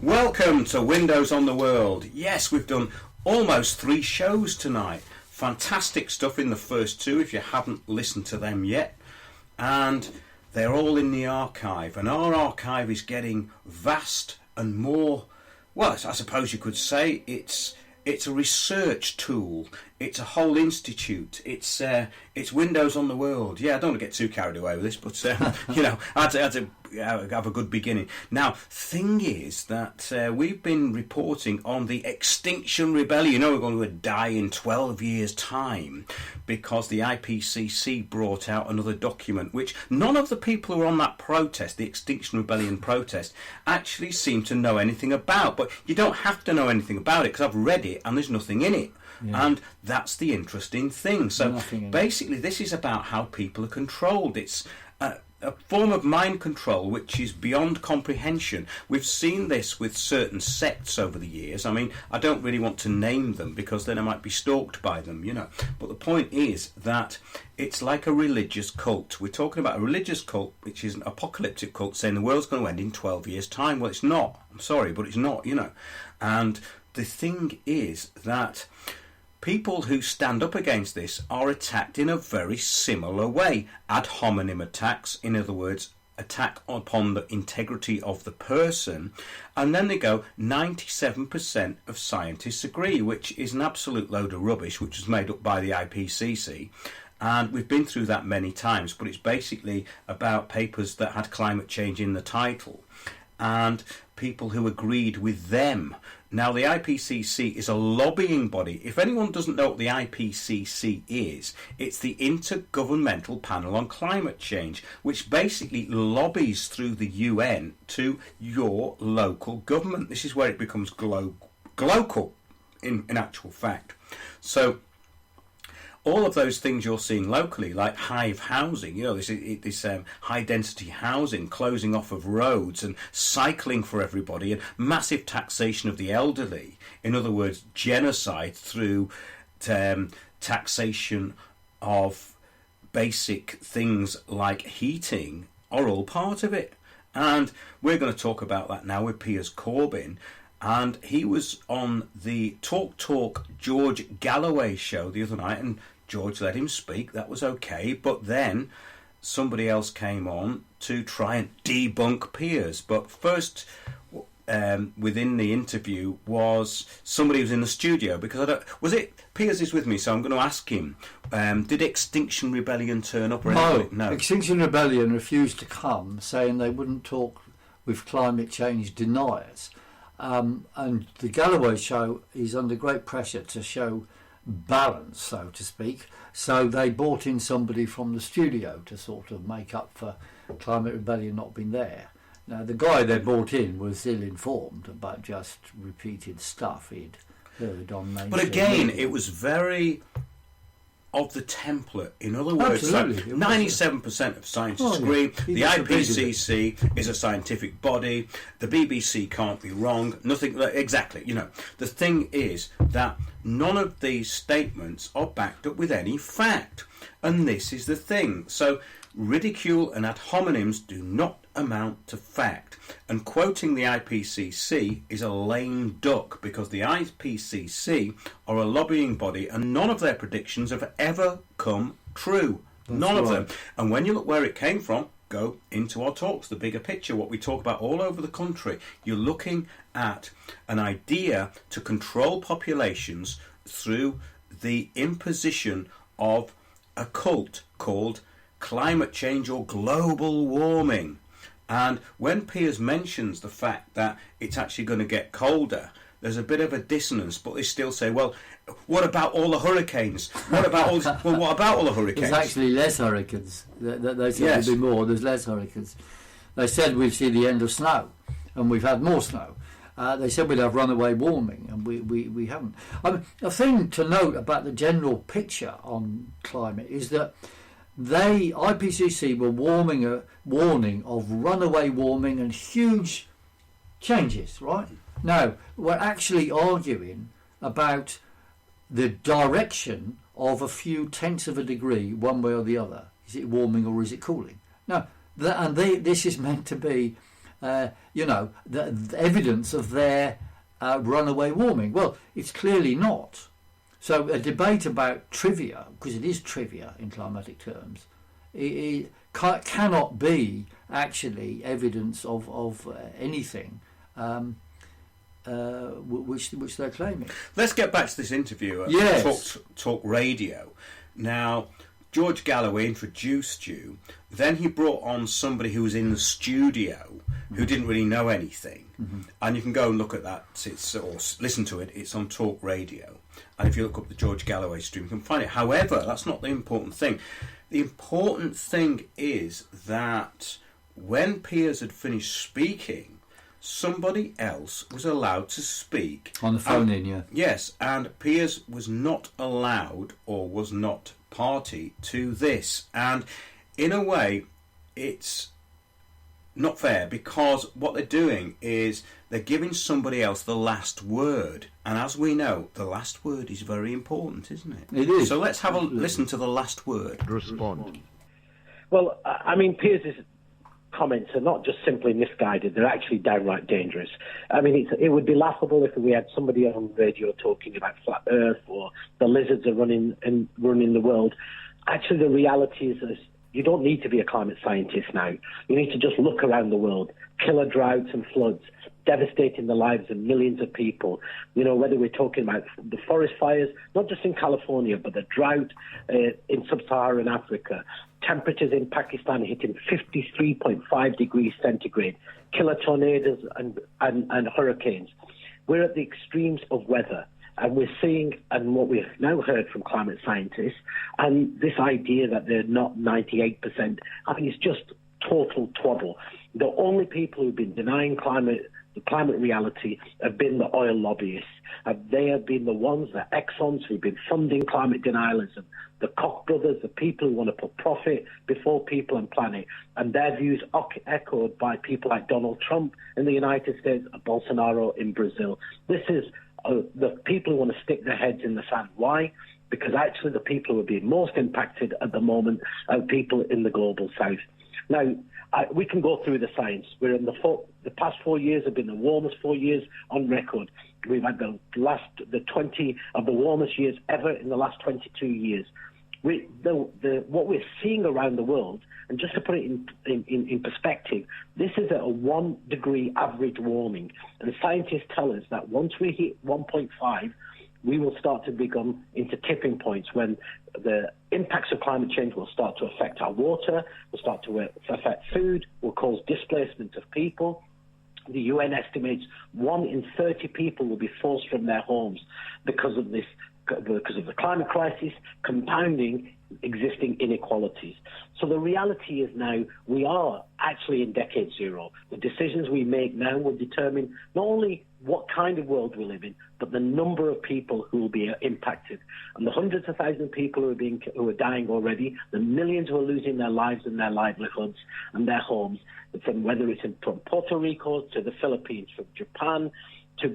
Welcome to Windows on the World. Yes, we've done almost 3 shows tonight. Fantastic stuff in the first 2 if you haven't listened to them yet. And they're all in the archive. And our archive is getting vast and more, well, I suppose you could say it's a research tool. It's a whole institute. It's Windows on the World. Yeah, I don't want to get too carried away with this, but you know, I had to have a good beginning. Now, thing is that we've been reporting on the Extinction Rebellion. You know, we're going to die in 12 years' time because the IPCC brought out another document which none of the people who were on that protest, the Extinction Rebellion protest, actually seem to know anything about. But you don't have to know anything about it because I've read it and there's nothing in it. Yeah. And that's the interesting thing. So basically this is about how people are controlled. It's a form of mind control which is beyond comprehension. We've seen this with certain sects over the years. I mean, I don't really want to name them because then I might be stalked by them, you know. But the point is that it's like a religious cult. We're talking about a religious cult which is an apocalyptic cult saying the world's going to end in 12 years' time. Well, it's not. I'm sorry, but it's not, you know. And the thing is that people who stand up against this are attacked in a very similar way. Ad hominem attacks, in other words, attack upon the integrity of the person. And then they go, 97% of scientists agree, which is an absolute load of rubbish, which was made up by the IPCC. And we've been through that many times, but it's basically about papers that had climate change in the title and people who agreed with them. Now, the IPCC is a lobbying body. If anyone doesn't know what the IPCC is, it's the Intergovernmental Panel on Climate Change, which basically lobbies through the UN to your local government. This is where it becomes global in actual fact. So all of those things you're seeing locally, like hive housing, you know, this high-density housing, closing off of roads and cycling for everybody, and massive taxation of the elderly. In other words, genocide through taxation of basic things like heating are all part of it. And we're going to talk about that now with Piers Corbyn. And he was on the Talk George Galloway show the other night, and George let him speak. That was okay. But then somebody else came on to try and debunk Piers. But first, within the interview, was somebody who was in the studio. Because Piers is with me, so I'm going to ask him, did Extinction Rebellion turn up? Or No, Extinction Rebellion refused to come, saying they wouldn't talk with climate change deniers. And the Galloway show is under great pressure to show balance, so to speak. So they brought in somebody from the studio to sort of make up for Climate Rebellion not being there. Now, the guy they brought in was ill-informed about just repeated stuff he'd heard on mainstream. But again, it was very of the template. In other words, like 97% of scientists agree. The IPCC is a scientific body. The BBC can't be wrong. Nothing exactly. You know, the thing is that none of these statements are backed up with any fact, and this is the thing. So ridicule and ad hominems do not amount to fact, and quoting the IPCC is a lame duck, because the IPCC are a lobbying body and none of their predictions have ever come true. None of them. And when you look where it came from, go into our talks, the bigger picture, what we talk about all over the country. You're looking at an idea to control populations through the imposition of a cult called climate change or global warming. And when Piers mentions the fact that it's actually going to get colder, there's a bit of a dissonance, but they still say, well, what about all the hurricanes? What about all well, what about all the hurricanes? There's actually less hurricanes. They said Yes. there'd be more. There's less hurricanes. They said we'd see the end of snow, and we've had more snow. They said we'd have runaway warming, and we haven't. A thing to note about the general picture on climate is that IPCC were warning of runaway warming and huge changes, right? Now, we're actually arguing about the direction of a few tenths of a degree, one way or the other. Is it warming or is it cooling? Now, this is meant to be, the evidence of their runaway warming. Well, it's clearly not. So a debate about trivia, because it is trivia in climatic terms, it cannot be actually evidence of anything which they're claiming. Let's get back to this interview at Yes. Talk Radio. Now, George Galloway introduced you, then he brought on somebody who was in the studio who didn't really know anything. Mm-hmm. And you can go and look at that, or listen to it, it's on Talk Radio. And if you look up the George Galloway stream, you can find it. However, that's not the important thing. The important thing is that when Piers had finished speaking, somebody else was allowed to speak. On the phone in, yeah. Yes, and Piers was not allowed or was not party to this. And in a way, it's not fair, because what they're doing is they're giving somebody else the last word. And as we know, the last word is very important, isn't it? It is. So let's have a listen to the last word. Respond. Well, I mean, Piers' comments are not just simply misguided, they're actually downright dangerous. I mean, it would be laughable if we had somebody on radio talking about flat Earth or the lizards are running the world. Actually, the reality is you don't need to be a climate scientist now. You need to just look around the world. Killer droughts and floods, devastating the lives of millions of people. You know, whether we're talking about the forest fires, not just in California, but the drought in sub-Saharan Africa, temperatures in Pakistan hitting 53.5 degrees centigrade, killer tornadoes and hurricanes. We're at the extremes of weather. And we're seeing, and what we've now heard from climate scientists, and this idea that they're not 98%, I think it's just total twaddle. The only people who've been denying the climate reality have been the oil lobbyists. They have been the ones, the Exxons, who've been funding climate denialism, the Koch brothers, the people who want to put profit before people and planet, and their views echoed by people like Donald Trump in the United States and Bolsonaro in Brazil. This is the people who want to stick their heads in the sand. Why? Because actually the people who are being most impacted at the moment are people in the global south. Now, we can go through the science. We're in the past 4 years have been the warmest 4 years on record. We've had the 20 of the warmest years ever in the last 22 years. What we're seeing around the world, and just to put it in perspective, this is a 1 degree average warming. And the scientists tell us that once we hit 1.5, we will start to become into tipping points when the impacts of climate change will start to affect our water, will start to affect food, will cause displacement of people. The UN estimates 1 in 30 people will be forced from their homes because of this, because of the climate crisis, compounding existing inequalities. So the reality is now we are actually in decade zero. The decisions we make now will determine not only what kind of world we live in, but the number of people who will be impacted. And the hundreds of thousands of people who are dying already, the millions who are losing their lives and their livelihoods and their homes, from whether it's from Puerto Rico to the Philippines, from Japan to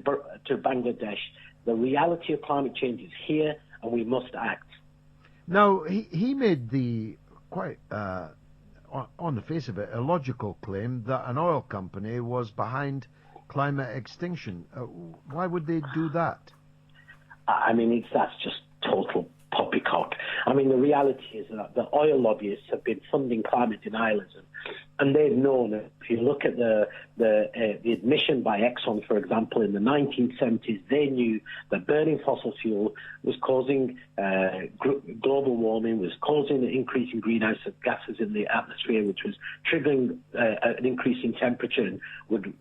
Bangladesh. The reality of climate change is here, and we must act. Now, he made the quite, on the face of it, a logical claim that an oil company was behind climate extinction. Why would they do that? I mean, that's just total poppycock. I mean, the reality is that the oil lobbyists have been funding climate denialism And they've known, if you look at the admission by Exxon, for example, in the 1970s, they knew that burning fossil fuel was causing global warming, was causing an increase in greenhouse gases in the atmosphere, which was triggering an increase in temperature and would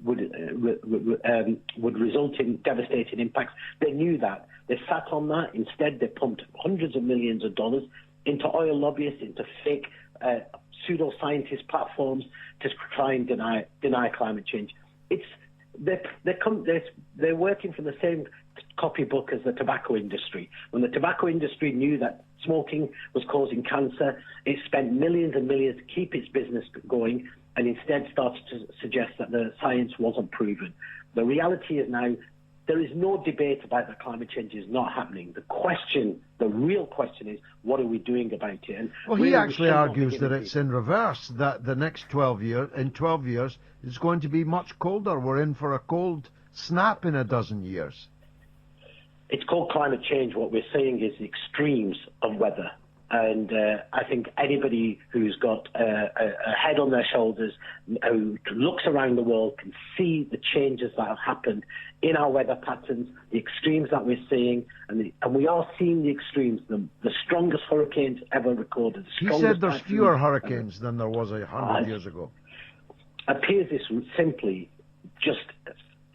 result in devastating impacts. They knew that. They sat on that. Instead, they pumped hundreds of millions of dollars into oil lobbyists, into fake pseudoscientist platforms to try and deny climate change. They're working from the same copybook as the tobacco industry. When the tobacco industry knew that smoking was causing cancer, it spent millions and millions to keep its business going, and instead started to suggest that the science wasn't proven. The reality is now there is no debate about that climate change is not happening. The real question is, what are we doing about it? And well, he actually argues that it's in reverse, that the next 12 years, it's going to be much colder. We're in for a cold snap in a dozen years. It's called climate change. What we're seeing is the extremes of weather. And I think anybody who's got a head on their shoulders, who looks around the world, can see the changes that have happened in our weather patterns, the extremes that we're seeing, and we are seeing the extremes, the strongest hurricanes ever recorded. He said there's fewer hurricanes than there was 100 years ago. Appears this simply just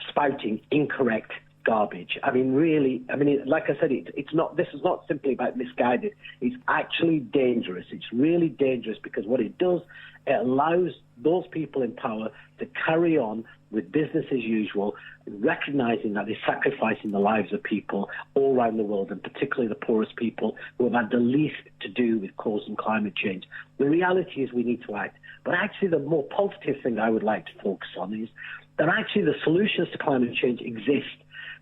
spouting incorrect garbage. I mean, really, like I said, this is not simply about misguided. It's actually dangerous. It's really dangerous because what it does, it allows those people in power to carry on with business as usual, recognizing that they're sacrificing the lives of people all around the world, and particularly the poorest people who have had the least to do with causing climate change. The reality is we need to act. But actually the more positive thing I would like to focus on is that actually the solutions to climate change exist.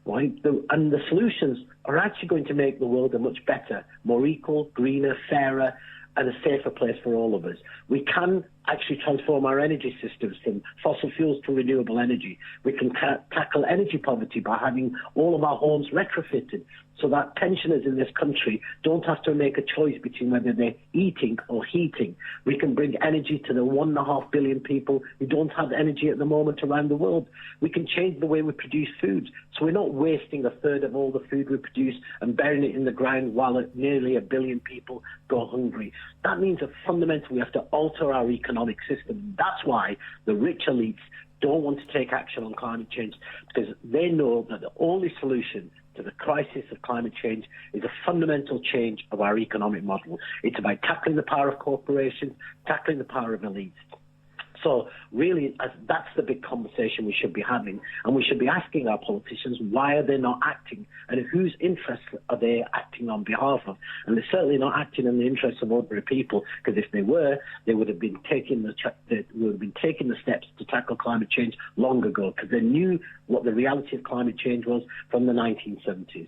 Right? And the solutions are actually going to make the world a much better, more equal, greener, fairer, and a safer place for all of us. We can actually transform our energy systems from fossil fuels to renewable energy. We can tackle energy poverty by having all of our homes retrofitted so that pensioners in this country don't have to make a choice between whether they're eating or heating. We can bring energy to the 1.5 billion people who don't have energy at the moment around the world. We can change the way we produce foods so we're not wasting a third of all the food we produce and burying it in the ground while nearly 1 billion people go hungry. That means that fundamentally we have to alter our economic system. That's why the rich elites don't want to take action on climate change, because they know that the only solution to the crisis of climate change is a fundamental change of our economic model. It's about tackling the power of corporations, tackling the power of elites. So really, that's the big conversation we should be having, and we should be asking our politicians, why are they not acting, and whose interests are they acting on behalf of? And they're certainly not acting in the interests of ordinary people, because if they were, they would have been taking the steps to tackle climate change long ago, because they knew what the reality of climate change was from the 1970s.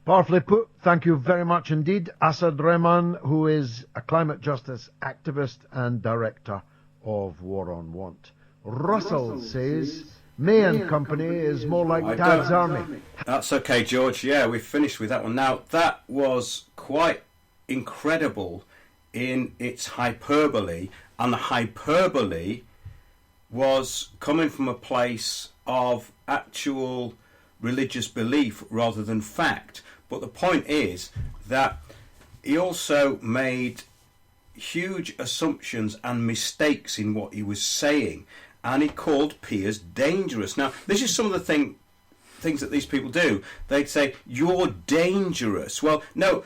Powerfully put. Thank you very much indeed. Asad Rehman, who is a climate justice activist and director of War on Want. Russell says May and Company is more like Dad's Army. That's okay, George. Yeah, we've finished with that one. Now, that was quite incredible in its hyperbole, and the hyperbole was coming from a place of actual religious belief rather than fact. But the point is that he also made huge assumptions and mistakes in what he was saying, and he called Piers dangerous. Now, this is some of the things that these people do. They'd say, you're dangerous. Well, no,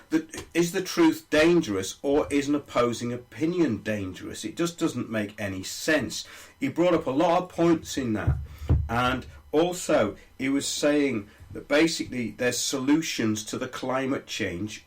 is the truth dangerous, or is an opposing opinion dangerous? It just doesn't make any sense. He brought up a lot of points in that, and also he was saying that basically there's solutions to the climate change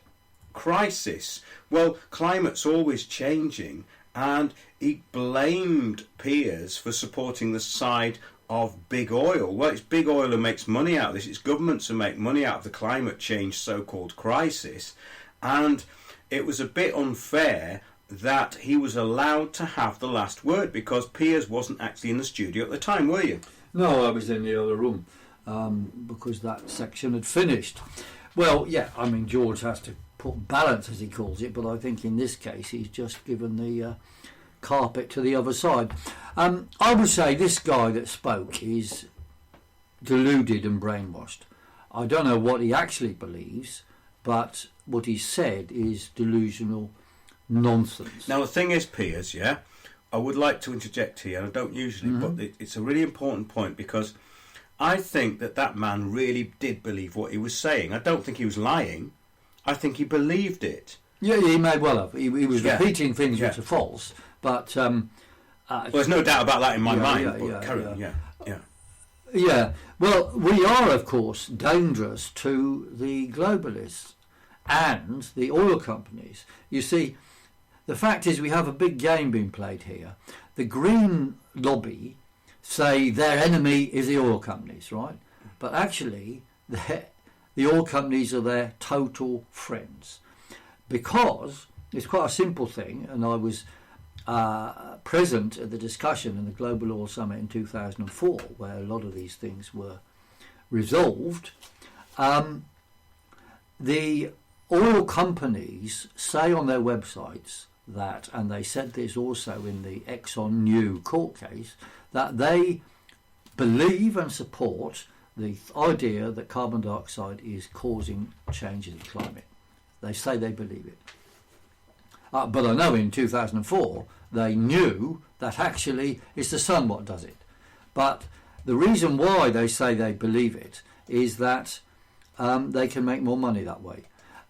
crisis. Well, climate's always changing, and he blamed Piers for supporting the side of big oil. Well, it's big oil who makes money out of this. It's governments who make money out of the climate change so-called crisis, and it was a bit unfair that he was allowed to have the last word, because Piers wasn't actually in the studio at the time, were you? No, I was in the other room because that section had finished. Well, yeah, I mean, George has to put balance, as he calls it, but I think in this case he's just given the carpet to the other side. I would say this guy that spoke is deluded and brainwashed. I don't know what he actually believes, but what he said is delusional nonsense. Now the thing is, Piers, yeah, I would like to interject here, and I don't usually, but it's a really important point, because I think that man really did believe what he was saying. I don't think he was lying. I think he believed it. Yeah, he may well have. He was repeating things which are false, but... well, there's no doubt about that in my mind, but carry on, yeah. Yeah, well, we are, of course, dangerous to the globalists and the oil companies. You see, the fact is we have a big game being played here. The green lobby say their enemy is the oil companies, right? But actually, the oil companies are their total friends. Because it's quite a simple thing, and I was present at the discussion in the Global Oil Summit in 2004, where a lot of these things were resolved. The oil companies say on their websites that, and they said this also in the Exxon New court case, that they believe and support the idea that carbon dioxide is causing changes in climate. They say they believe it. But I know in 2004 they knew that actually it's the sun what does it. But the reason why they say they believe it is that they can make more money that way.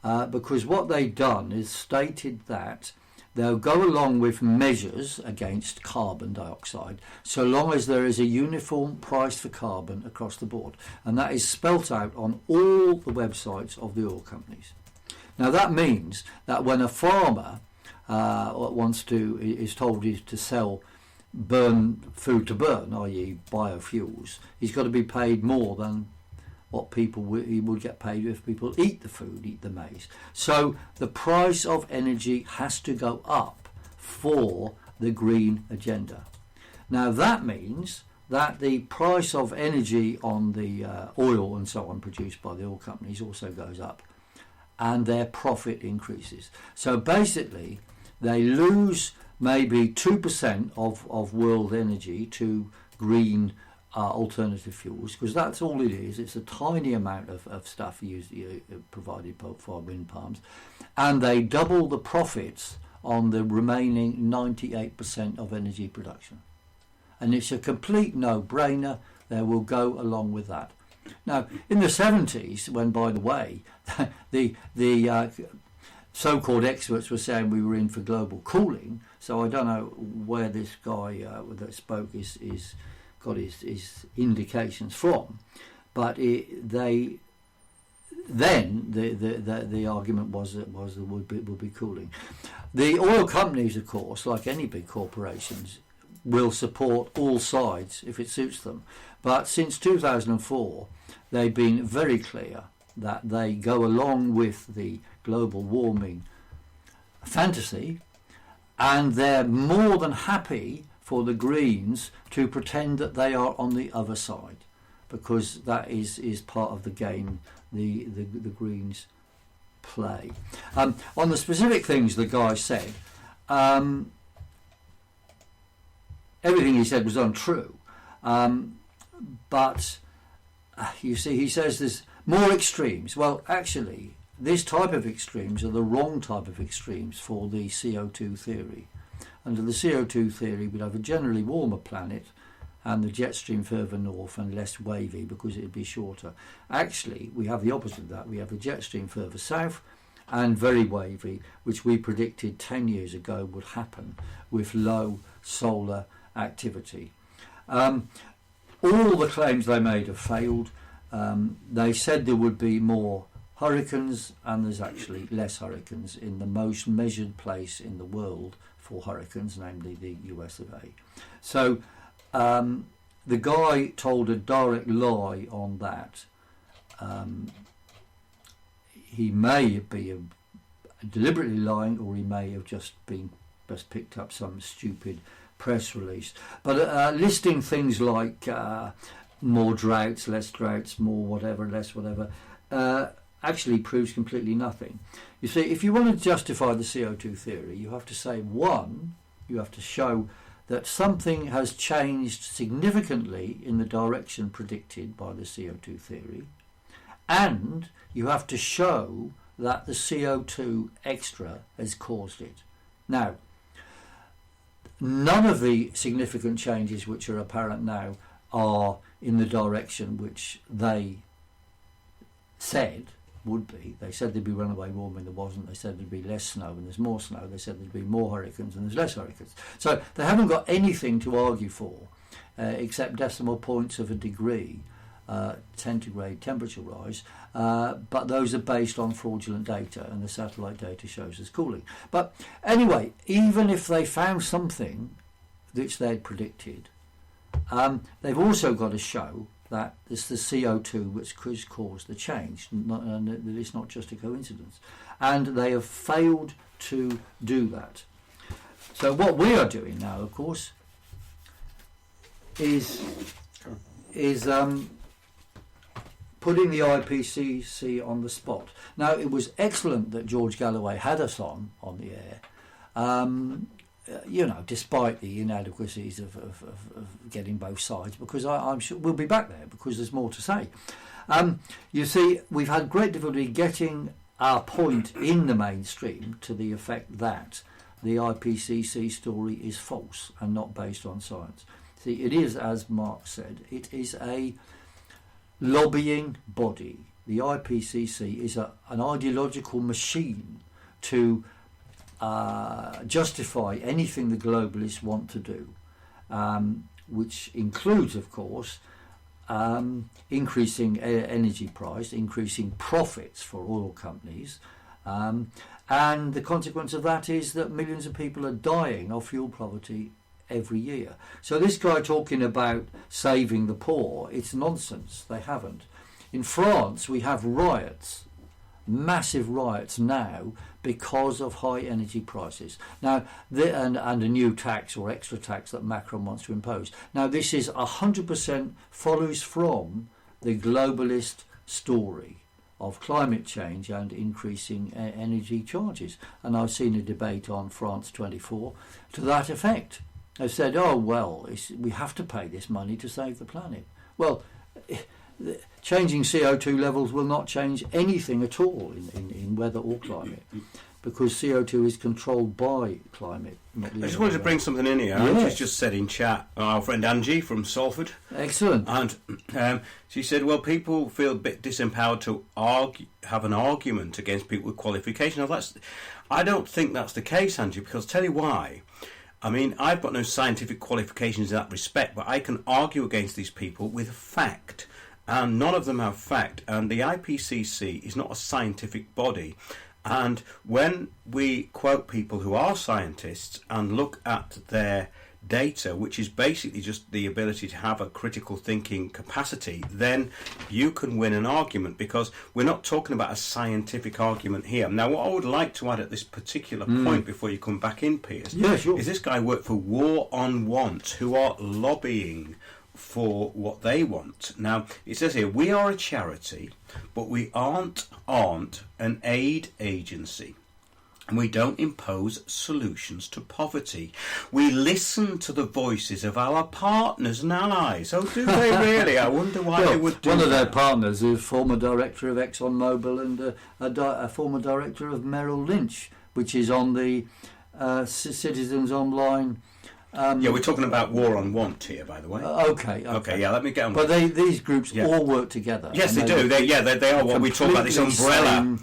Because what they've done is stated that they'll go along with measures against carbon dioxide so long as there is a uniform price for carbon across the board. And that is spelt out on all the websites of the oil companies. Now that means that when a farmer is told to sell food to burn, i.e. biofuels, he's got to be paid more than what he would get paid if people eat the food, eat the maize. So the price of energy has to go up for the green agenda. Now that means that the price of energy on the oil and so on produced by the oil companies also goes up, and their profit increases. So basically they lose maybe 2% of world energy to green alternative fuels, because that's all it is. It's a tiny amount of stuff provided by wind farms, and they double the profits on the remaining 98% of energy production. And it's a complete no-brainer. They will go along with that. Now, in the 70s, when, by the way, the so-called experts were saying we were in for global cooling, so I don't know where this guy that spoke is got his indications from, but the argument was that would be cooling. The oil companies, of course, like any big corporations, will support all sides if it suits them. But since 2004, they've been very clear that they go along with the global warming fantasy, and they're more than happy for the Greens to pretend that they are on the other side, because that is part of the game the Greens play. On the specific things the guy said, everything he said was untrue, but you see, he says there's more extremes. Well, actually, this type of extremes are the wrong type of extremes for the CO2 theory. Under the CO2 theory, we'd have a generally warmer planet and the jet stream further north and less wavy because it would be shorter. Actually, we have the opposite of that. We have a jet stream further south and very wavy, which we predicted 10 years ago would happen with low solar activity. All the claims they made have failed. They said there would be more hurricanes, and there's actually less hurricanes in the most measured place in the world for hurricanes, namely the US of A. So the guy told a direct lie on that. He may be deliberately lying, or he may have just picked up some stupid press release. But listing things like more droughts, less droughts, more whatever, less whatever, actually proves completely nothing. You see, if you want to justify the CO2 theory, you have to say, one, You have to show that something has changed significantly in the direction predicted by the CO2 theory, and you have to show that the CO2 extra has caused it. Now, none of the significant changes which are apparent now are in the direction which they said would be. They said there'd be runaway warming, there wasn't. They said there'd be less snow and there's more snow. They said there'd be more hurricanes and there's less hurricanes. So they haven't got anything to argue for except decimal points of a degree, centigrade temperature rise, but those are based on fraudulent data, and the satellite data shows us cooling. But anyway, even if they found something which they'd predicted, they've also got to show that it's the CO2 which has caused the change, and that it's not just a coincidence. And they have failed to do that. So what we are doing now, of course, is putting the IPCC on the spot. Now, it was excellent that George Galloway had us on the air, despite the inadequacies of getting both sides, because I'm sure we'll be back there because there's more to say. You see, we've had great difficulty getting our point in the mainstream to the effect that the IPCC story is false and not based on science. See, it is, as Mark said, it is a lobbying body. The IPCC is an ideological machine to justify anything the globalists want to do, which includes, of course, increasing energy price, increasing profits for oil companies, and the consequence of that is that millions of people are dying of fuel poverty every year. So this guy talking about saving the poor, it's nonsense. They haven't. In France, we have riots, massive riots now because of high energy prices. Now, and a new tax or extra tax that Macron wants to impose. Now, this is 100% follows from the globalist story of climate change and increasing energy charges. And I've seen a debate on France 24 to that effect. They've said, oh, well, we have to pay this money to save the planet. Well, changing CO2 levels will not change anything at all in weather or climate, because CO2 is controlled by climate. Not the I just wanted to bring something in here. Yes. Angie's just said in chat, our friend Angie from Salford. Excellent. And she said, well, people feel a bit disempowered to have an argument against people with qualification. Now, I don't think that's the case, Angie, because I'll tell you why. I mean, I've got no scientific qualifications in that respect, but I can argue against these people with fact. And none of them have fact. And the IPCC is not a scientific body. And when we quote people who are scientists and look at their data, which is basically just the ability to have a critical thinking capacity, then you can win an argument, because we're not talking about a scientific argument here. Now, what I would like to add at this particular point before you come back in, Piers, is this guy worked for War on Want, who are lobbying for what they want. Now, it says here, we are a charity, but we aren't an aid agency. And we don't impose solutions to poverty. We listen to the voices of our partners and allies. Oh, do they really? I wonder why they would do that. One of their partners is former director of ExxonMobil and a former director of Merrill Lynch, which is on the Citizens Online. We're talking about War on Want here, by the way. Okay, yeah, let me get on. But these groups all work together. Yes, they do. They are what we talk about, this umbrella.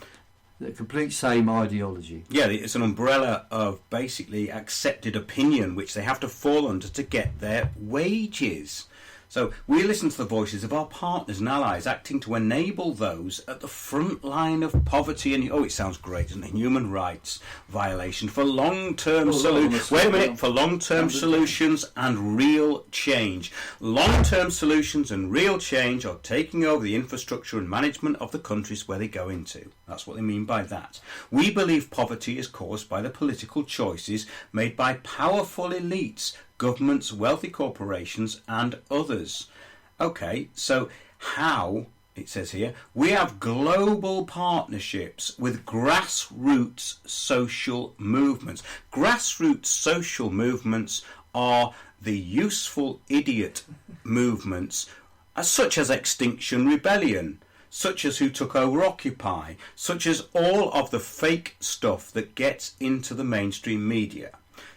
The complete same ideology. Yeah, it's an umbrella of basically accepted opinion which they have to fall under to get their wages. So we listen to the voices of our partners and allies, acting to enable those at the front line of poverty and, it sounds great, doesn't it? Human rights violation for long-term solutions. Wait a minute, for long-term solutions and real change. Long-term solutions and real change are taking over the infrastructure and management of the countries where they go into. That's what they mean by that. We believe poverty is caused by the political choices made by powerful elites, governments, wealthy corporations and others. Okay, so how it says here, we have global partnerships with grassroots social movements. Grassroots social movements are the useful idiot movements, such as Extinction Rebellion, such as Who Took Over Occupy, such as all of the fake stuff that gets into the mainstream media.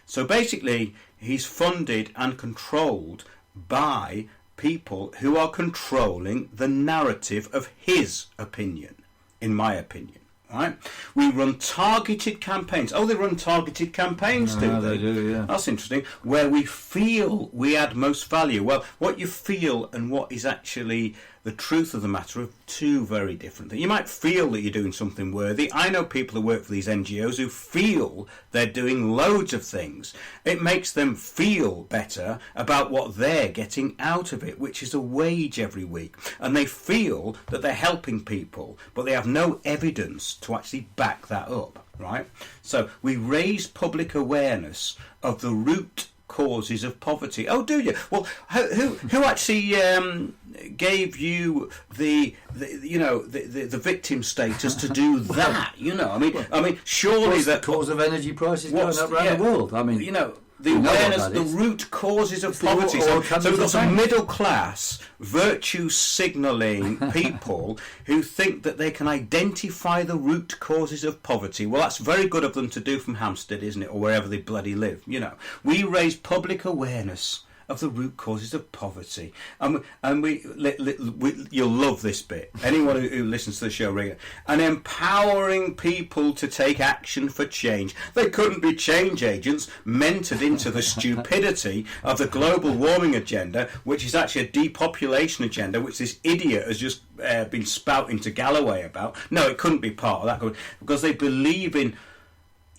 So basically, he's funded and controlled by people who are controlling the narrative of his opinion, in my opinion. Right? We run targeted campaigns. Oh, they run targeted campaigns, do they? They do, yeah. That's interesting. Where we feel we add most value. Well, what you feel and what is actually the truth of the matter are two very different things. You might feel that you're doing something worthy. I know people who work for these NGOs who feel they're doing loads of things. It makes them feel better about what they're getting out of it, which is a wage every week. And they feel that they're helping people, but they have no evidence to actually back that up, right? So we raise public awareness of the root causes of poverty. Oh, do you? Well, who actually gave you the victim status to do that? I mean, surely the cause of energy prices going up around the world. I mean, the awareness, the root causes of poverty. So we've got some middle class, virtue signalling people who think that they can identify the root causes of poverty. Well, that's very good of them to do from Hampstead, isn't it, or wherever they bloody live. We raise public awareness of the root causes of poverty, and you'll love this bit. Anyone who listens to the show regularly, and empowering people to take action for change. They couldn't be change agents mentored into the stupidity of the global warming agenda, which is actually a depopulation agenda, which this idiot has just been spouting to Galloway about. No, it couldn't be part of that, because they believe in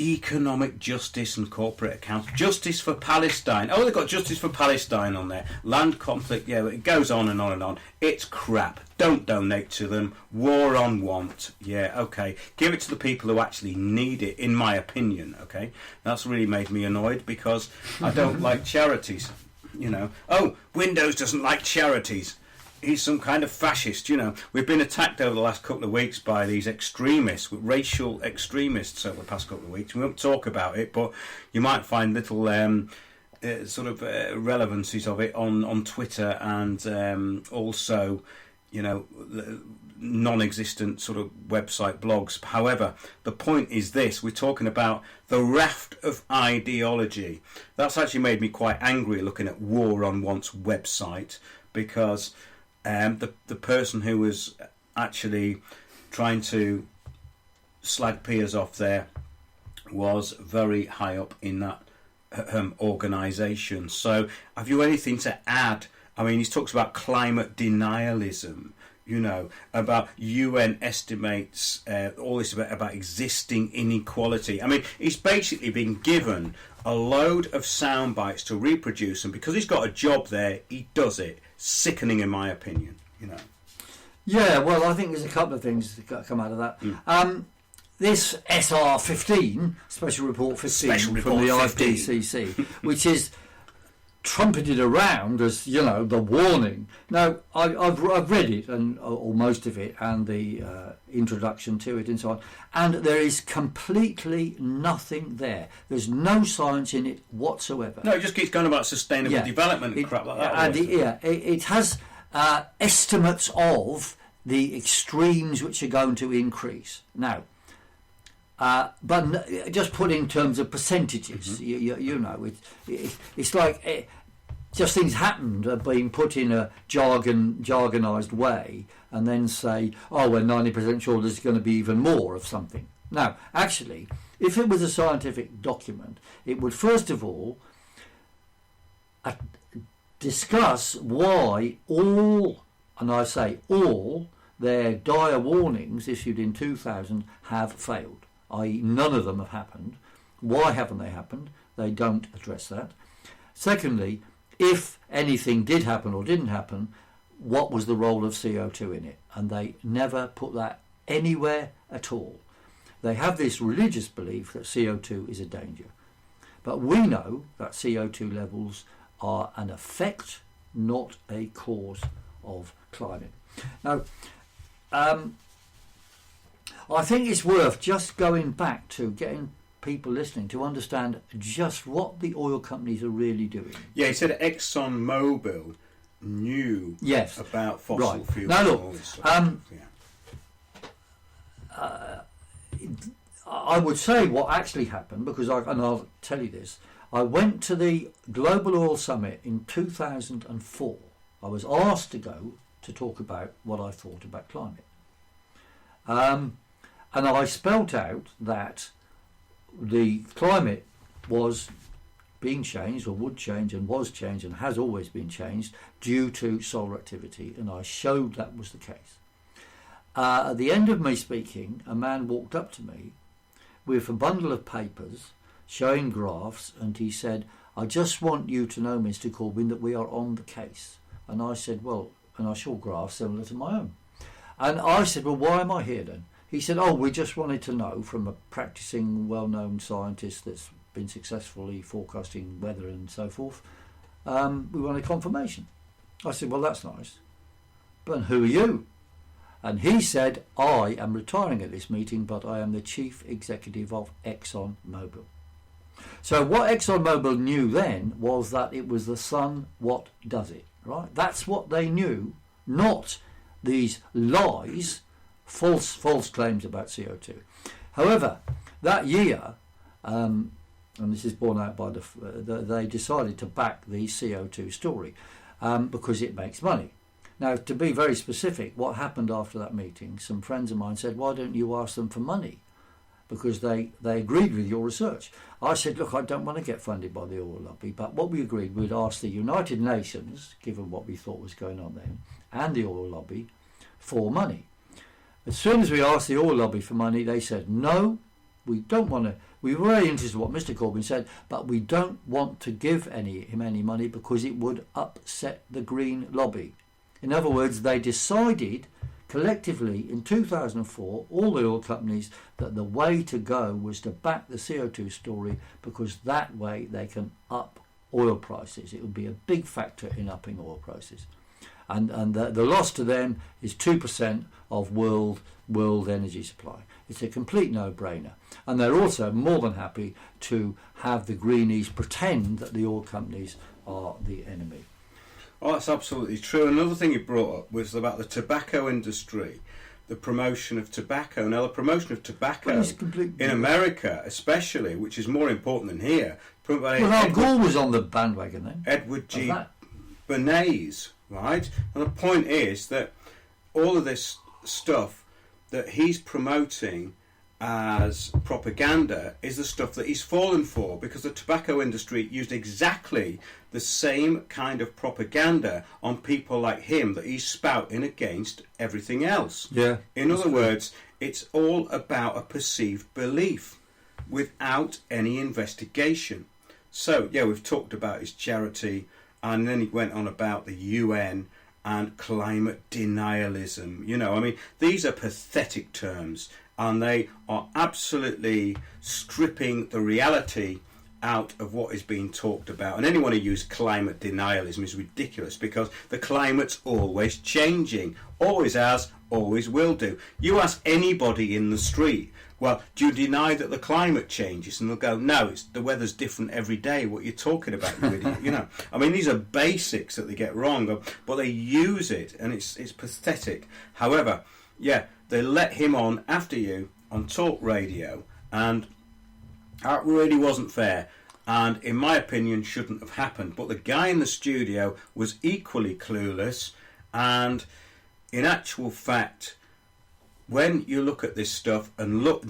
economic justice and corporate accounts. Justice for Palestine. Oh, they've got justice for Palestine on there. Land conflict, yeah, it goes on and on and on. It's crap. Don't donate to them. War on want. Yeah, okay. Give it to the people who actually need it, in my opinion, okay? That's really made me annoyed, because I don't like charities, Oh, Windows doesn't like charities. He's some kind of fascist, We've been attacked over the last couple of weeks by these extremists, racial extremists over the past couple of weeks. We won't talk about it, but you might find little relevancies of it on Twitter, and also, non-existent sort of website blogs. However, the point is this: we're talking about the raft of ideology. That's actually made me quite angry looking at War on Want's website, because the person who was actually trying to slag Piers off there was very high up in that organisation. So have you anything to add? I mean, he talks about climate denialism, about UN estimates, all this about existing inequality. I mean, he's basically been given a load of sound bites to reproduce, and because he's got a job there, he does it. Sickening, in my opinion, Yeah, well, I think there's a couple of things that come out of that. This SR15, Special Report 15 from the IPCC, which is trumpeted around as, the warning. Now, I've read it, or most of it, and the introduction to it and so on, and there is completely nothing there. There's no science in it whatsoever. No, it just keeps going about sustainable development and crap like that. And it has estimates of the extremes which are going to increase. Now, but just put in terms of percentages, it's like just things happened, being put in a jargonised way, and then say, oh, we're 90% sure there's going to be even more of something. Now, actually, if it was a scientific document, it would first of all discuss why all, and I say all, their dire warnings issued in 2000 have failed, i.e. none of them have happened. Why haven't they happened? They don't address that. Secondly, if anything did happen or didn't happen, what was the role of CO2 in it? And they never put that anywhere at all. They have this religious belief that CO2 is a danger. But we know that CO2 levels are an effect, not a cause of climate. Now, I think it's worth just going back to getting people listening to understand just what the oil companies are really doing. Yeah, he said ExxonMobil knew about fossil fuels. Now look, and all this stuff. I would say what actually happened, because I'll tell you this. I went to the Global Oil Summit in 2004. I was asked to go to talk about what I thought about climate. And I spelt out that the climate was being changed, or would change, and was changed, and has always been changed due to solar activity, and I showed that was the case. At the end of me speaking, a man walked up to me with a bundle of papers showing graphs, and he said, "I just want you to know, Mr. Corbyn, that we are on the case." And I said, "Well," and I saw graphs similar to my own. And I said, "Well, why am I here then?" He said, "Oh, we just wanted to know from a practicing, well-known scientist that's been successfully forecasting weather and so forth. We wanted confirmation." I said, "Well, that's nice. But who are you?" And he said, "I am retiring at this meeting, but I am the chief executive of ExxonMobil." So what ExxonMobil knew then was that it was the sun what does it, right? That's what they knew, not these lies, false claims about CO2. However, that year, and this is borne out by they decided to back the CO2 story because it makes money. Now, to be very specific, what happened after that meeting, some friends of mine said, "Why don't you ask them for money?" Because they agreed with your research. I said, "Look, I don't want to get funded by the oil lobby," but what we agreed, we'd ask the United Nations, given what we thought was going on then, and the oil lobby for money. As soon as we asked the oil lobby for money, they said, "No, we don't want to." We were very interested in what Mr. Corbyn said, but we don't want to give him any money because it would upset the Green lobby. In other words, they decided collectively in 2004, all the oil companies, that the way to go was to back the CO2 story, because that way they can up oil prices. It would be a big factor in upping oil prices. And the loss to them is 2% of world energy supply. It's a complete no-brainer. And they're also more than happy to have the greenies pretend that the oil companies are the enemy. Oh, that's absolutely true. Another thing you brought up was about the tobacco industry, the promotion of tobacco. Now, the promotion of tobacco in America, especially, which is more important than here. Well, Al Gore was on the bandwagon then. Edward G. Bernays, right? And the point is that all of this stuff that he's promoting as propaganda is the stuff that he's fallen for, because the tobacco industry used exactly the same kind of propaganda on people like him that he's spouting against everything else. Yeah. In other words, it's all about a perceived belief without any investigation. So, yeah, we've talked about his charity, and then he went on about the UN and climate denialism. You know, I mean, these are pathetic terms, and they are absolutely stripping the reality out of what is being talked about. And anyone who uses climate denialism is ridiculous, because the climate's always changing, always has, always will do. You ask anybody in the street, "Well, do you deny that the climate changes?" And they'll go, "No, the weather's different every day. What are you talking about, you idiot?" You know, I mean, these are basics that they get wrong, but they use it, and it's pathetic. However, yeah, they let him on after you on talk radio, and that really wasn't fair, and in my opinion shouldn't have happened. But the guy in the studio was equally clueless, and in actual fact, when you look at this stuff and look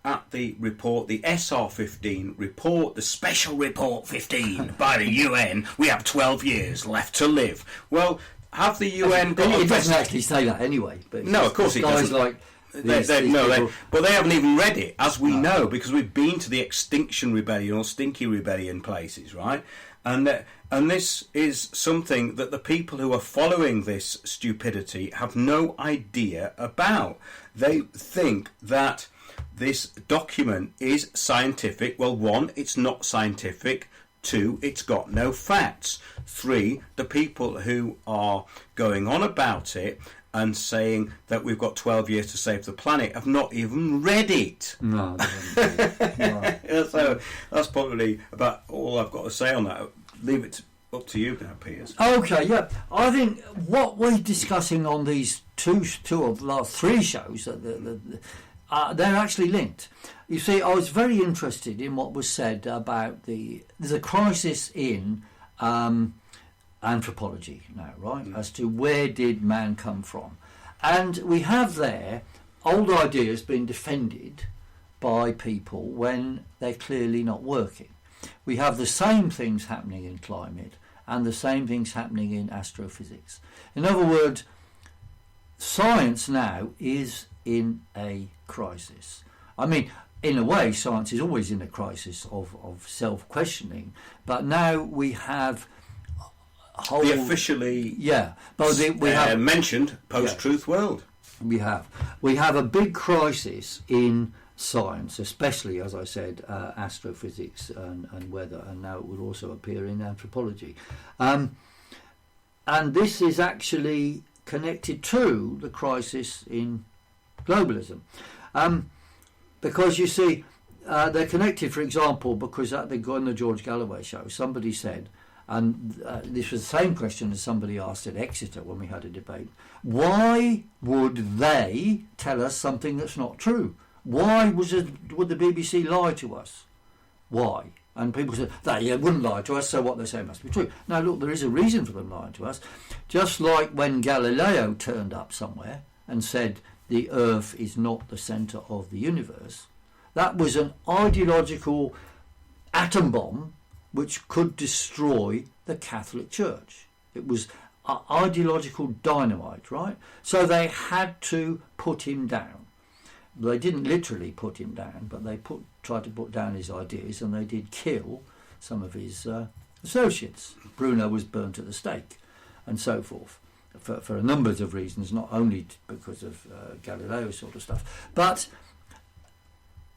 at the report, the SR15 report, the Special Report 15 by the UN, we have 12 years left to live. Well, have the UN got... It doesn't actually say that anyway. But no, of course it doesn't. Like but they haven't even read it, as we know, because we've been to the Extinction Rebellion or Stinky Rebellion places, right? And this is something that the people who are following this stupidity have no idea about. They think that this document is scientific. Well, 1, it's not scientific. 2, it's got no facts. 3, the people who are going on about it and saying that we've got 12 years to save the planet have not even read it. No, they haven't read it. No. So that's probably about all I've got to say on that. Leave it up to you now, Piers. Okay, yeah. I think what we're discussing on these two of the last three shows, they're actually linked. You see, I was very interested in what was said about there's a crisis in anthropology now, right, as to where did man come from. And we have there old ideas being defended by people when they're clearly not working. We have the same things happening in climate and the same things happening in astrophysics. In other words, science now is in a crisis. I mean, in a way, science is always in a crisis of self-questioning, but now we have the officially we have mentioned post-truth world. We have a big crisis in science, especially, as I said, astrophysics and weather, and now it will also appear in anthropology. And this is actually connected to the crisis in globalism. Because you see, they're connected, for example, because on the George Galloway show, somebody said, and this was the same question as somebody asked at Exeter when we had a debate, why would they tell us something that's not true? Why would the BBC lie to us? Why? And people said, they wouldn't lie to us, so what they say must be true. Now, look, there is a reason for them lying to us. Just like when Galileo turned up somewhere and said the Earth is not the centre of the universe, that was an ideological atom bomb which could destroy the Catholic Church. It was ideological dynamite, right? So they had to put him down. They didn't literally put him down, but they tried to put down his ideas, and they did kill some of his associates. Bruno was burnt at the stake, and so forth, for a number of reasons, not only because of Galileo sort of stuff. But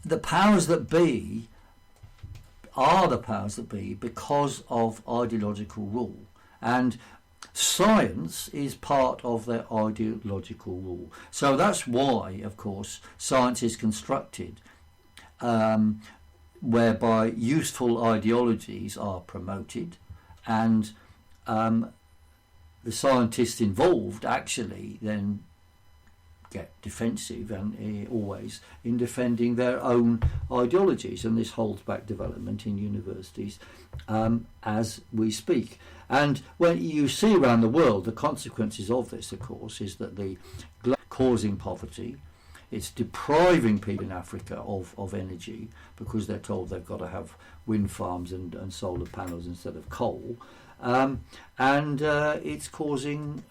the powers that be are the powers that be because of ideological rule. And science is part of their ideological rule. So that's why, of course, science is constructed whereby useful ideologies are promoted, and the scientists involved actually then get defensive and always in defending their own ideologies, and this holds back development in universities as we speak. And when you see around the world, the consequences of this, of course, is that the causing poverty, it's depriving people in Africa of energy because they're told they've got to have wind farms and solar panels instead of coal. And it's causing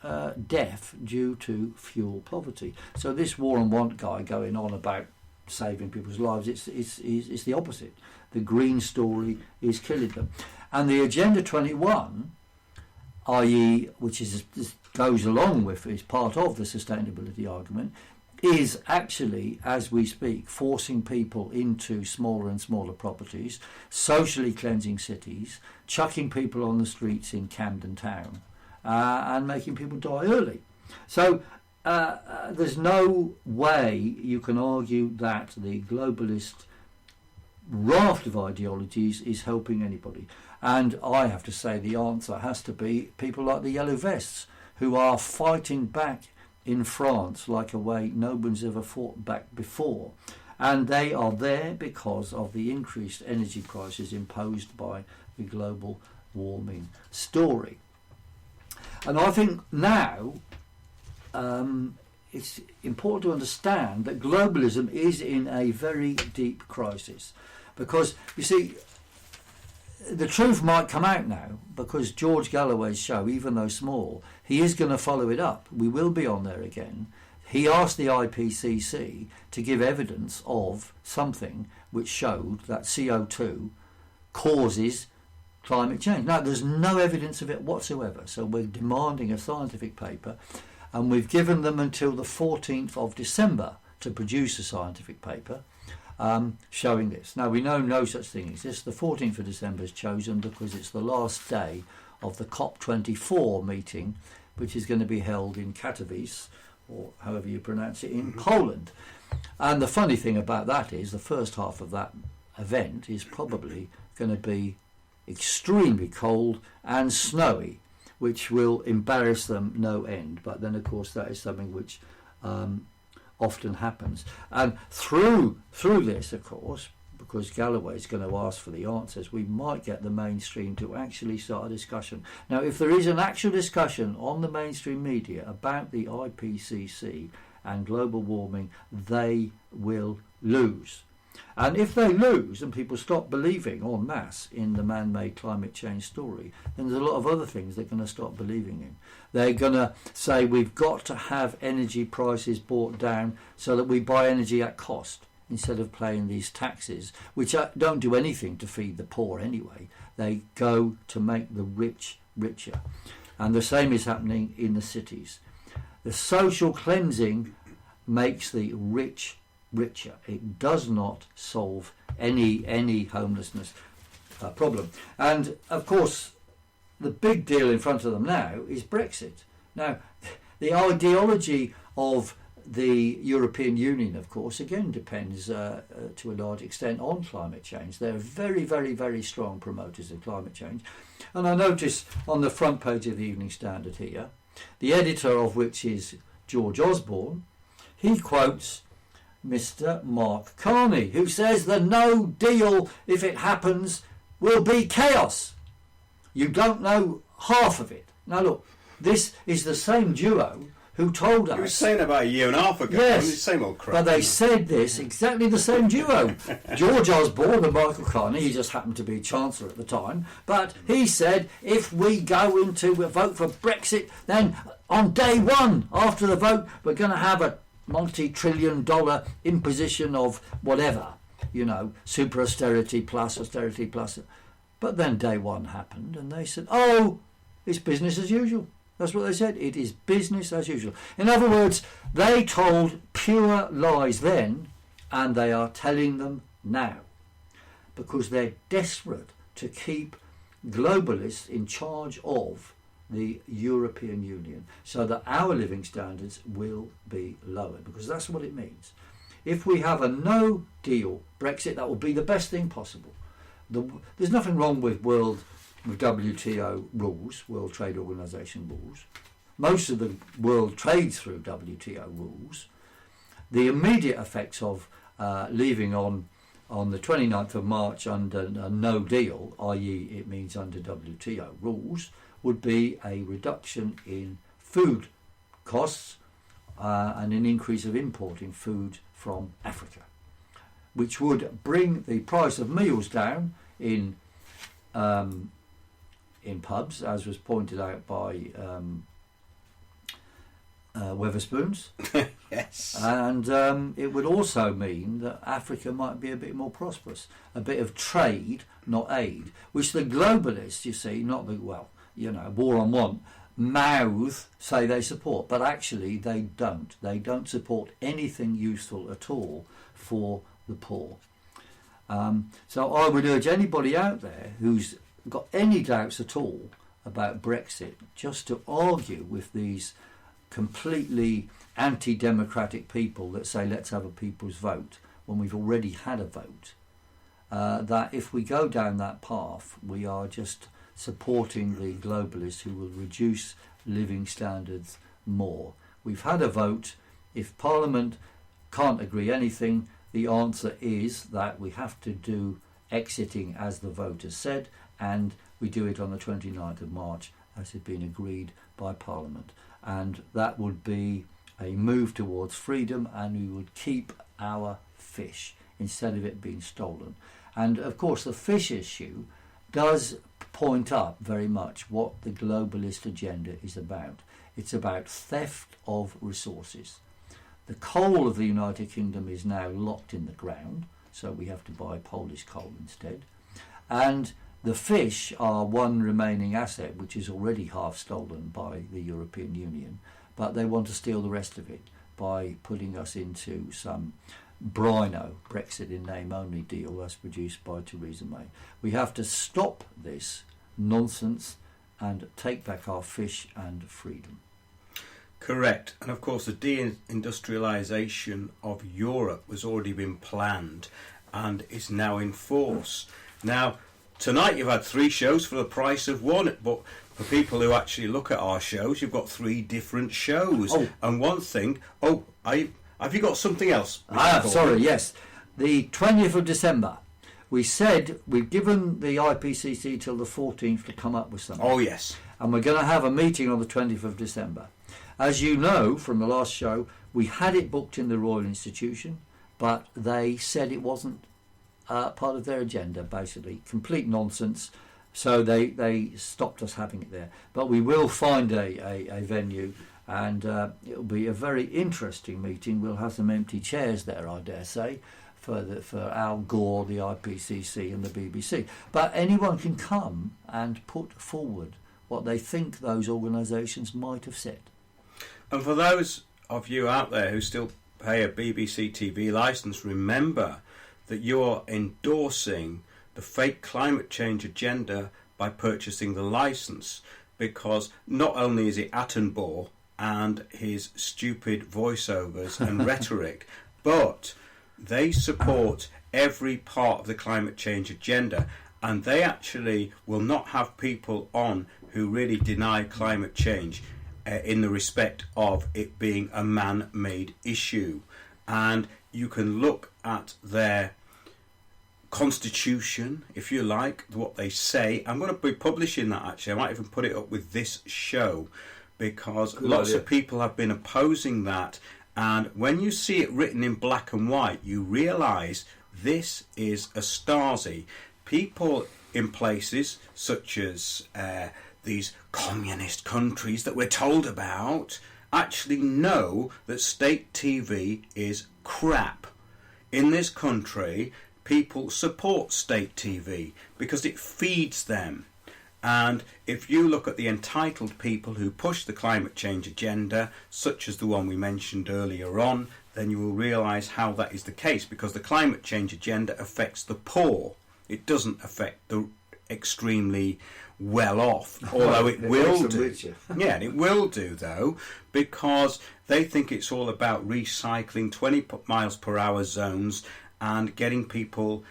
death due to fuel poverty. So this war and want guy going on about saving people's lives, it's the opposite. The green story is killing them. And the Agenda 21, i.e., which goes along with, is part of the sustainability argument, is actually, as we speak, forcing people into smaller and smaller properties, socially cleansing cities, chucking people on the streets in Camden Town, and making people die early. So there's no way you can argue that the globalist raft of ideologies is helping anybody. And I have to say the answer has to be people like the Yellow Vests, who are fighting back in France like a way no one's ever fought back before. And they are there because of the increased energy prices imposed by the global warming story. And I think now it's important to understand that globalism is in a very deep crisis. Because, you see, the truth might come out now, because George Galloway's show, even though small, he is going to follow it up. We will be on there again. He asked the IPCC to give evidence of something which showed that CO2 causes climate change. Now, there's no evidence of it whatsoever, so we're demanding a scientific paper, and we've given them until the 14th of December to produce a scientific paper showing this. Now, we know no such thing exists. The 14th of December is chosen because it's the last day of the COP24 meeting, which is going to be held in Katowice or however you pronounce it, in Poland. And the funny thing about that is the first half of that event is probably going to be extremely cold and snowy, which will embarrass them no end. But then, of course, that is something which often happens. And through this, of course, because Galloway is going to ask for the answers, we might get the mainstream to actually start a discussion. Now, if there is an actual discussion on the mainstream media about the IPCC and global warming, they will lose. And if they lose and people stop believing en masse in the man-made climate change story, then there's a lot of other things they're going to stop believing in. They're going to say we've got to have energy prices brought down so that we buy energy at cost instead of paying these taxes, which don't do anything to feed the poor anyway. They go to make the rich richer. And the same is happening in the cities. The social cleansing makes the rich richer. It does not solve any homelessness problem. And of course, the big deal in front of them now is Brexit. Now, the ideology of the European Union, of course, again depends to a large extent on climate change. They're very, very, very strong promoters of climate change. And I notice on the front page of the Evening Standard here, the editor of which is George Osborne, he quotes Mr. Mark Carney, who says the no deal, if it happens, will be chaos. You don't know half of it. Now look, this is the same duo who told us... You were saying about a year and a half ago. Yes, the same old crap. but they said this, exactly the same duo. George Osborne and Michael Carney, he just happened to be Chancellor at the time, but he said if we go into a vote for Brexit, then on day one after the vote, we're going to have a multi-trillion-dollar imposition of whatever, super austerity plus. But then day one happened and they said, oh, it's business as usual. That's what they said. It is business as usual. In other words, they told pure lies then, and they are telling them now, because they're desperate to keep globalists in charge of the European Union so that our living standards will be lowered, because that's what it means. If we have a no deal Brexit, that will be the best thing possible. There's nothing wrong with WTO rules, World Trade Organization rules. Most of the world trades through WTO rules. The immediate effects of leaving on the 29th of March under a no deal, i.e. it means under WTO rules, would be a reduction in food costs and an increase of importing food from Africa, which would bring the price of meals down in pubs, as was pointed out by Weatherspoons. Yes. And it would also mean that Africa might be a bit more prosperous, a bit of trade, not aid, which the globalists, you see, not the, war on want, say they support, but actually they don't. They don't support anything useful at all for the poor. So I would urge anybody out there who's got any doubts at all about Brexit just to argue with these completely anti-democratic people that say let's have a people's vote when we've already had a vote, that if we go down that path we are just supporting the globalists who will reduce living standards more. We've had a vote. If Parliament can't agree anything, the answer is that we have to do exiting as the voters said, and we do it on the 29th of March as had been agreed by Parliament. And that would be a move towards freedom, and we would keep our fish instead of it being stolen. And of course the fish issue does point up very much what the globalist agenda is about. It's about theft of resources. The coal of the United Kingdom is now locked in the ground, so we have to buy Polish coal instead. And the fish are one remaining asset which is already half stolen by the European Union, but they want to steal the rest of it by putting us into some Brino, Brexit in name only deal as produced by Theresa May. We have to stop this nonsense and take back our fish and freedom. Correct. And of course the deindustrialisation of Europe has already been planned and is now in force. Now, tonight you've had 3 shows for the price of one, but for people who actually look at our shows, you've got 3 different shows. Oh. And one thing, have you got something else? Sorry, yes. The 20th of December. We said we've given the IPCC till the 14th to come up with something. Oh, yes. And we're going to have a meeting on the 20th of December. As you know from the last show, we had it booked in the Royal Institution, but they said it wasn't part of their agenda, basically. Complete nonsense. So they stopped us having it there. But we will find a venue, and it'll be a very interesting meeting. We'll have some empty chairs there, I dare say, for Al Gore, the IPCC and the BBC. But anyone can come and put forward what they think those organisations might have said. And for those of you out there who still pay a BBC TV licence, remember that you're endorsing the fake climate change agenda by purchasing the licence, because not only is it Attenborough and his stupid voiceovers and rhetoric, but they support every part of the climate change agenda, and they actually will not have people on who really deny climate change in the respect of it being a man-made issue. And you can look at their constitution, if you like, what they say. I'm going to be publishing that, actually. I might even put it up with this show, because lots of people have been opposing that. And when you see it written in black and white, you realise this is a Stasi. People in places such as these communist countries that we're told about actually know that state TV is crap. In this country, people support state TV because it feeds them. And if you look at the entitled people who push the climate change agenda, such as the one we mentioned earlier on, then you will realise how that is the case, because the climate change agenda affects the poor. It doesn't affect the extremely well off, although it will do. Yeah, it will do though, because they think it's all about recycling 20 miles per hour zones and getting people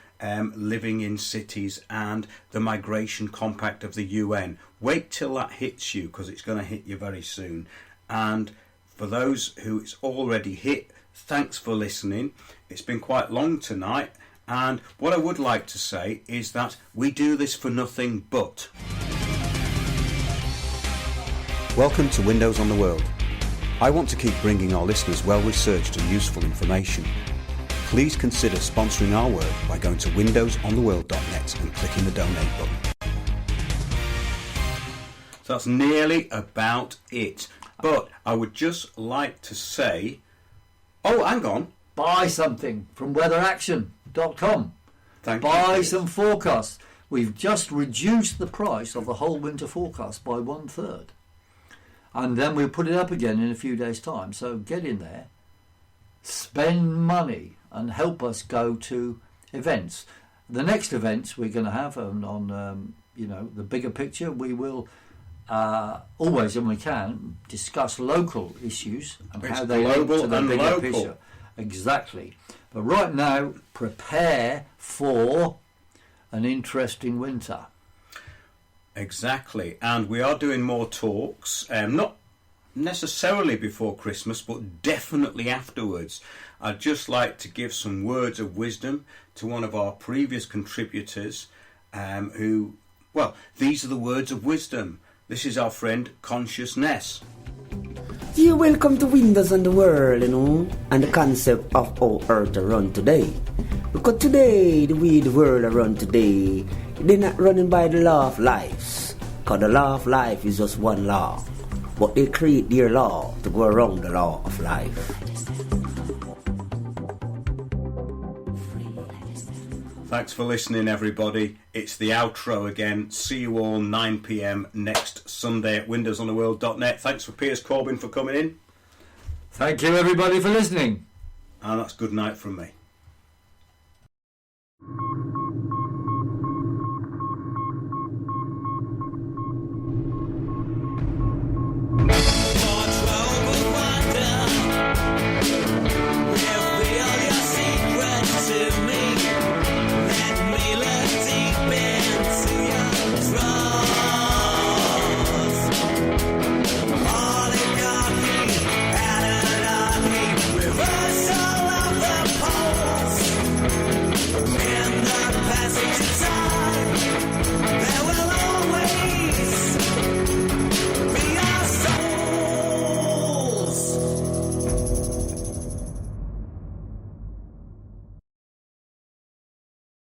living in cities and the migration compact of the UN. Wait till that hits you, because it's going to hit you very soon. And for those who it's already hit, thanks for listening. It's been quite long tonight, and what I would like to say is that we do this for nothing but. Welcome to Windows on the World. I want to keep bringing our listeners well-researched and useful information. Please consider sponsoring our work by going to windowsontheworld.net and clicking the donate button. So that's nearly about it. But I would just like to say, oh, hang on. Buy something from weatheraction.com. Thank you. Buy some forecasts. We've just reduced the price of the whole winter forecast by 1/3. And then we'll put it up again in a few days' time. So get in there, spend money, and help us go to events. The next events we're going to have on the bigger picture, we will always, when we can, discuss local issues and It's how they link global to the and bigger local. picture. Exactly. But right now, prepare for an interesting winter. Exactly. And we are doing more talks, not necessarily before Christmas, but definitely afterwards. I'd just like to give some words of wisdom to one of our previous contributors these are the words of wisdom. This is our friend Consciousness. You're welcome to Windows on the World, and the concept of how Earth run today. Because today, the way the world run today, they're not running by the law of life. Because the law of life is just one law. But they create their law to go around the law of life. Thanks for listening, everybody. It's the outro again. See you all 9 p.m. next Sunday at windowsontheworld.net. Thanks for Piers Corbyn for coming in. Thank you, everybody, for listening. And that's good night from me.